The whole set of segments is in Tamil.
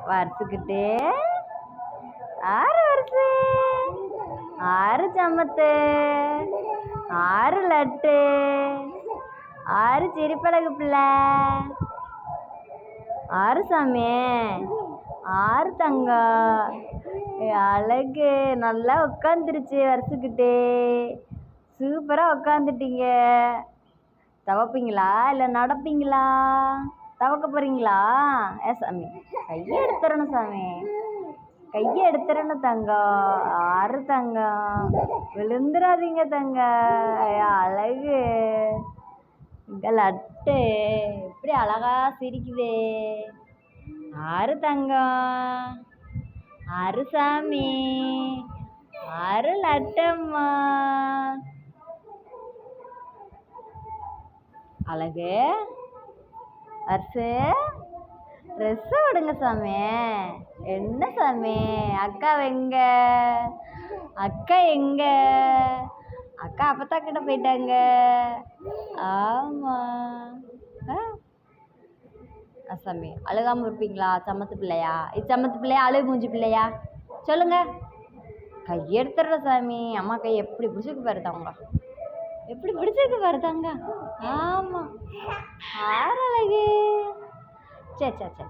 வறுத்துக்கிட்டே ஆறு வருஷு, ஆறு சமத்து, ஆறு லட்டு, ஆறு சிரிப்பழகு பிள்ளை, ஆறு சாமி, ஆறு தங்கம். அழகு நல்லா உட்காந்துருச்சு வரிசைக்கிட்டே. சூப்பராக உட்காந்துட்டீங்க. தவப்பீங்களா இல்லை நடப்பீங்களா? தவக்க போகிறீங்களா? சாமி கையை எடுத்துடணும் சாமி, கையை எடுத்துடணும் தங்கம். ஆறு தங்கம், விழுந்துடாதீங்க தங்க. அழகு இங்கே லட்டு எப்படி அழகா சிரிக்குதே. ஆறு தங்கம், ஆறு சாமி, ஆறு லட்டம்மா. அழகு அரிசு ட்ரெஸ்ஸை விடுங்க சாமி. என்ன சாமி அக்கா எங்க? அக்கா எங்க? அக்கா அப்பத்தா கிட்ட போயிட்டாங்க. ஆமாம் சாமி. அழுகாமல் இருப்பீங்களா? சமத்து பிள்ளையா? இது சமத்து பிள்ளையா அழுகு மூஞ்சி பிள்ளையா? சொல்லுங்க. கையெடுத்துடுற சாமி. அம்மா கை எப்படி பிடிச்சிருக்கு பாருதாங்க, எப்படி பிடிச்சிருக்கு பாருதாங்க. ஆமாம் ஆறு அழகு. சே சே சே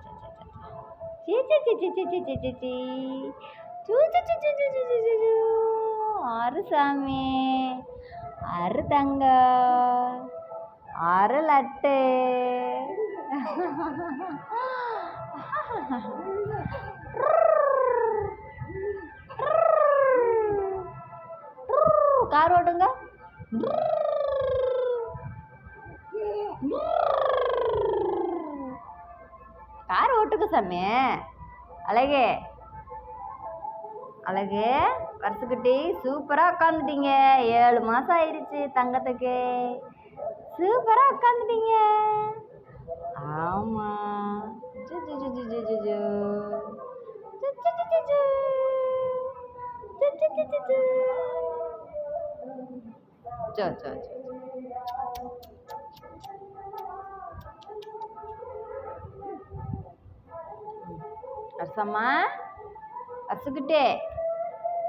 சே சே சே சே சே சே சே சே சே சே. ஆறு சாமி, ஆறு தங்க, ஆறு லட்டு. கார் ஓட்டுங்க. கார் ஓட்டுங்க சாமி. அழகு அழகு வருஷக்குட்டி சூப்பராக உட்காந்துட்டீங்க. 7 மாதம் ஆயிடுச்சு தங்கத்துக்கு. சூப்பராக உட்காந்துட்டீங்க. ஆமாம் ஜு ஜு ஜு ஜு ஜு ஜு ஜு ஜு ஜு ஜு ஜு ஜு ஜு ஜு ஜு ஜு ஜு. சோ சோ சோ. வருஷம்மா வருஷக்கிட்டே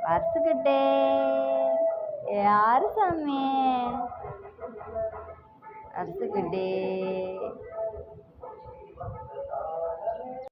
வருஷக்கிட்டே. யாரு சாமி? வருஷக்கிட்டே